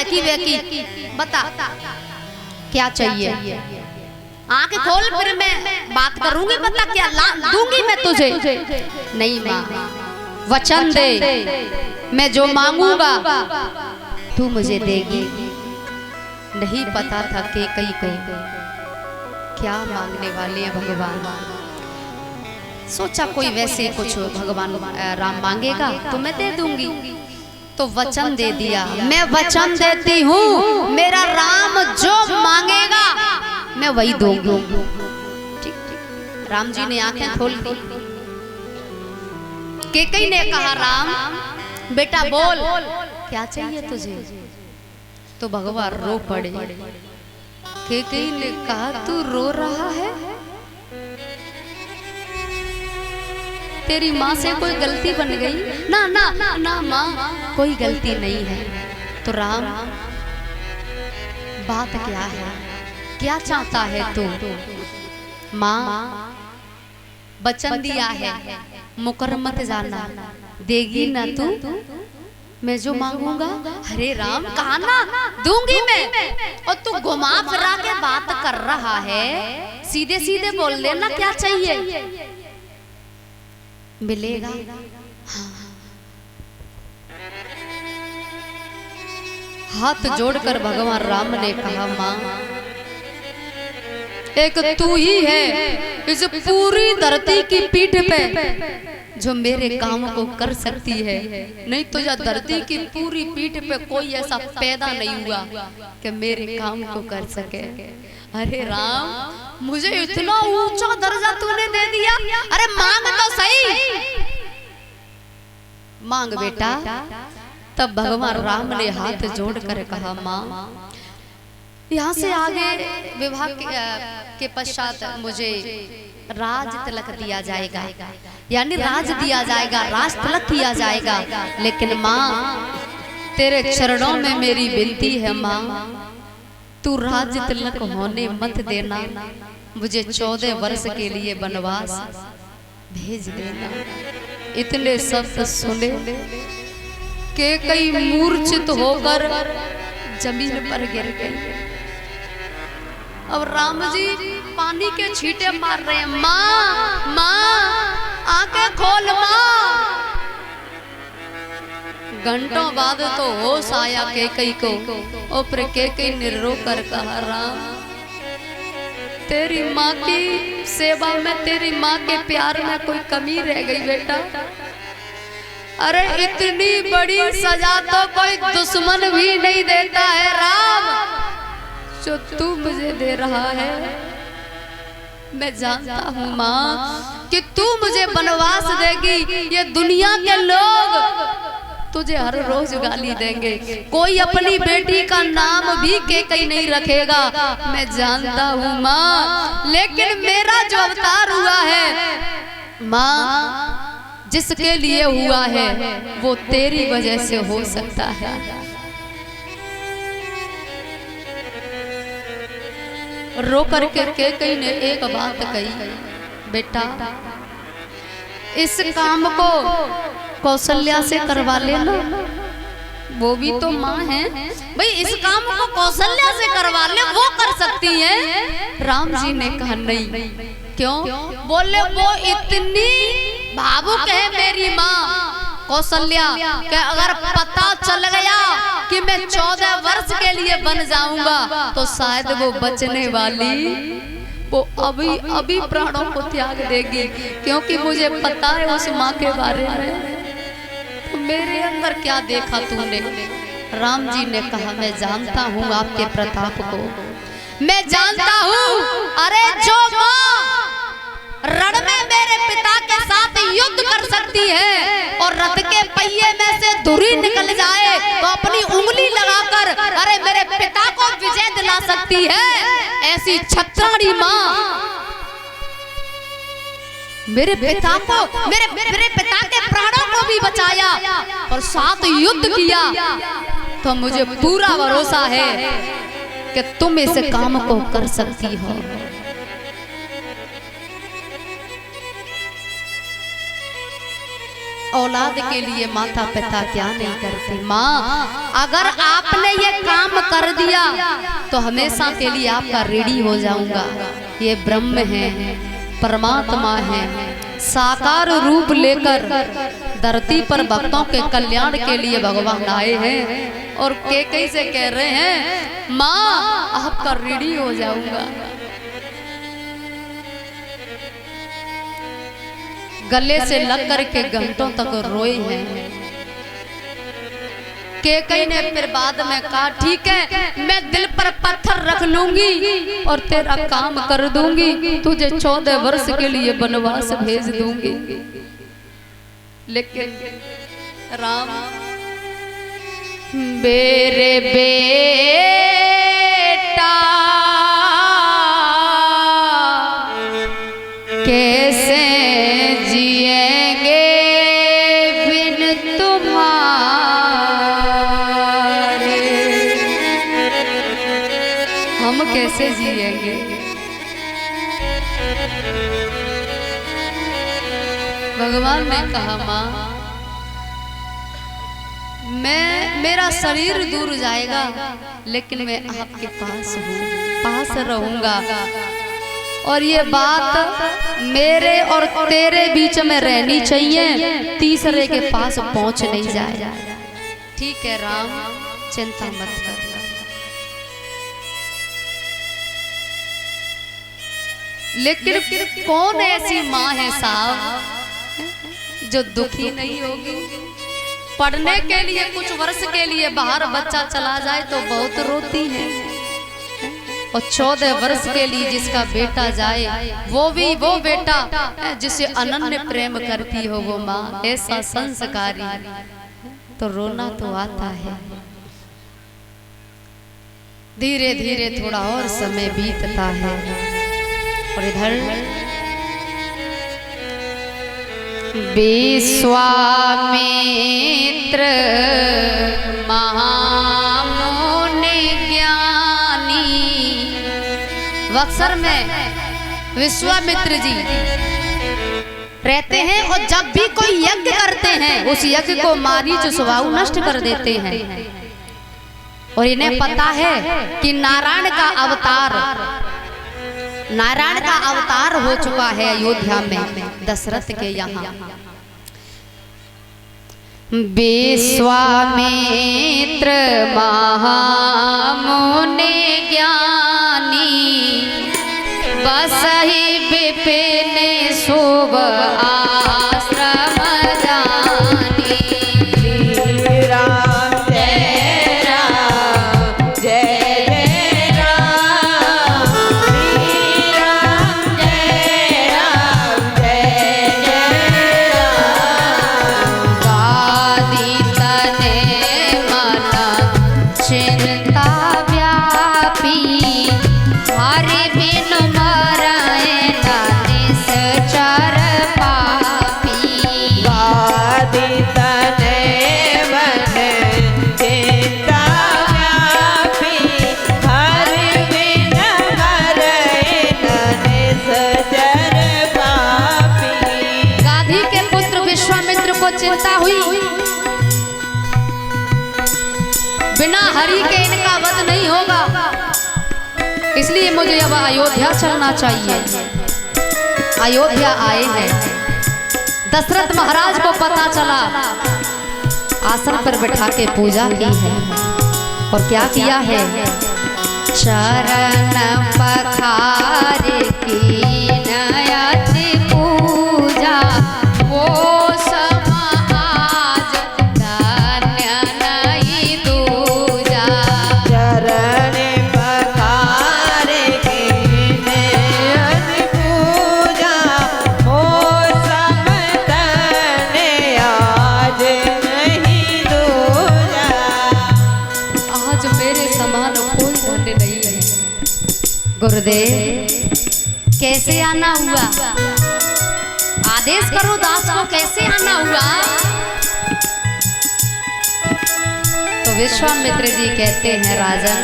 बहकी बहकी, बता क्या चाहिए? आंखें खोल, फिर मैं बात करूंगी। बता क्या दूंगी मैं तुझे? नहीं माँ, वचन दे, मैं जो मांगूंगा तू मुझे देगी। नहीं पता था कि कई को क्या मांगने वाले हैं भगवान। सोचा कोई वैसे कुछ भगवान राम मांगेगा तो मैं दे दूंगी, तो वचन दे दिया। मैं वचन देती हूँ, मेरा राम जो मांगेगा मैं वही दूंगी। ठीक। राम जी ने आंखें खोल दी। कैकेयी ने कहा, राम बेटा बोल क्या चाहिए तुझे? तो भगवान रो पड़े। कैकेयी ने कहा, तू रो रहा है? तेरी माँ से कोई गलती बन गई? ना ना ना माँ, कोई गलती नहीं है। तो राम बात क्या है, क्या चाहता है तू? माँ वचन दिया है, मुकर मत जाना, देगी ना तू मैं जो मांगूंगा? अरे राम कहा ना दूंगी मैं, और तू घुमा फिरा के बात कर रहा है। सीधे सीधे बोल देना क्या चाहिए, मिलेगा। हाँ। हाथ जोड़कर भगवान राम ने कहा, माँ एक तू ही है इस पूरी धरती की पीठ पे जो मेरे काम को कर सकती है। नहीं तो या धरती की पूरी पीठ पे कोई ऐसा पैदा नहीं हुआ कि मेरे काम को कर सके। अरे राम मुझे इतना ऊंचा दर्जा तूने दे दिया, अरे मांग तो सही, मांग बेटा। तब भगवान राम ने हाथ जोड़कर कहा, माँ यहाँ से आगे विवाह के पश्चात मुझे राज तिलक दिया जाएगा, यानी राज दिया जाएगा, राज तिलक किया जाएगा। लेकिन माँ तेरे चरणों में मेरी विनती है, माँ तू राज तिलक होने मत देना, मुझे 14 वर्ष के लिए वनवास भेज देना। इतने शब्द सुने कैकेयी मूर्छित होकर जमीन पर गिर गई। अब राम जी पानी के छींटे मार रहे हैं, माँ माँ आंखें खोल माँ। घंटों बाद तो होश आया कैकेयी को, और फिर कैकेयी ने रो कर कहा, राम तेरी माँ की सेवा में, तेरी माँ के प्यार में कोई कमी रह गई बेटा। अरे इतनी बड़ी सजा तो कोई दुश्मन भी नहीं देता है राम, जो तू मुझे दे रहा है। मैं जानता हूँ माँ कि तू मुझे वनवास देगी, ये दुनिया के लोग तुझे हर रोज गाली देंगे, कोई अपनी बेटी का नाम भी कैकेयी नहीं रखेगा। मैं जानता हूँ माँ, लेकिन मेरा जो अवतार हुआ है माँ, जिसके लिए हुआ है वो तेरी वजह से हो सकता है। रो करके कैकेयी ने एक बात कही, बेटा इस काम को कौशल्या से करवा लेना, वो भी तो माँ है भाई, इस काम को कौशल्या से करवा ले, वो कर सकती है। राम जी ने कहा नहीं। क्यों? बोले वो इतनी भावुक है मेरी माँ कौशल्या कि अगर पता चल गया कि मैं 14 वर्ष के लिए बन जाऊंगा तो शायद वो बचने वाली वो अभी अभी प्राणों को त्याग देगी, क्योंकि मुझे पता है उस माँ के बारे में। तो मेरे अंदर क्या देखा तूने? राम जी ने कहा, मैं जानता हूँ आपके प्रताप को, मैं जानता हूँ। अरे जो माँ रण में मेरे पिता के साथ युद्ध कर सकती है और रथ के पहिए में से धुरी निकल जाए तो अपनी उंगली लगाकर अरे मेरे पिता को विजय दिला सकती है, ऐसी छत्राणी माँ मेरे पिता को, मेरे पिता के प्राणों को भी बचाया और साथ युद्ध किया, तो मुझे पूरा भरोसा है कि तुम इस काम को कर सकती हो। औलाद के लिए माता पिता क्या नहीं करते। माँ अगर आपने ये काम कर दिया तो हमेशा के लिए आपका ऋणी हो जाऊंगा। ये ब्रह्म है, परमात्मा है, साकार रूप लेकर धरती पर भक्तों के कल्याण के लिए भगवान आए हैं और कैकेयी से कह रहे हैं माँ आपका ऋणी हो जाऊंगा। गले से लग कर के घंटों तक रोए हैं। कैकेयी ने फिर बाद में कहा ठीक है मैं दिल पर पत्थर रख लूंगी और तेरा काम कर दूंगी, तुझे 14 वर्ष के लिए वनवास भेज दूंगी। लेकिन राम मेरे बेटा कैसे जिएंगे बिन तुम्हारे, हम कैसे जिएंगे। भगवान ने कहा माँ मेरा शरीर दूर जाएगा लेकिन मैं आपके पास हूँ, पास रहूंगा। और ये बात मेरे और तेरे बीच में रहनी चाहिए, तीसरे के पास पहुंच नहीं जाए। ठीक है राम चिंता मत कर। लेकिन कौन ऐसी माँ है साहब जो दुखी नहीं होगी। पढ़ने के लिए कुछ वर्ष के लिए बाहर बच्चा चला जाए तो बहुत रोती है, और 14 वर्ष के लिए जिसका बेटा जाए वो बेटा जिसे अनन्य प्रेम करती हो वो माँ ऐसा संस्कारी, तो रोना तो आता है। धीरे धीरे थोड़ा और समय बीतता है और इधर विश्वामित्र महामुनि ज्ञानी, बक्सर में विश्वामित्र जी रहते हैं और जब भी कोई यज्ञ करते हैं उस यज्ञ को मारीच स्वभाव नष्ट कर देते हैं। और इन्हें पता है कि नारायण का अवतार हो चुका है अयोध्या में दशरथ के यहाँ। विश्वामित्र महामुनि ज्ञानी बसहि विपिन शुभ आश्रम जानी। चिंता हुई बिना हरि के इनका वध नहीं होगा, इसलिए मुझे अब अयोध्या चलना चाहिए। अयोध्या आए हैं, दशरथ महाराज को पता चला, आसन पर बैठा के पूजा की है और क्या किया है, चरण पखार की नयति पूजा वो गुरुदेव कैसे आना हुआ, आदेश करो दास को कैसे आना हुआ। तो विश्वामित्र जी कहते हैं राजन,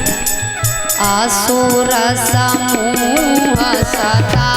असुर समूह सदा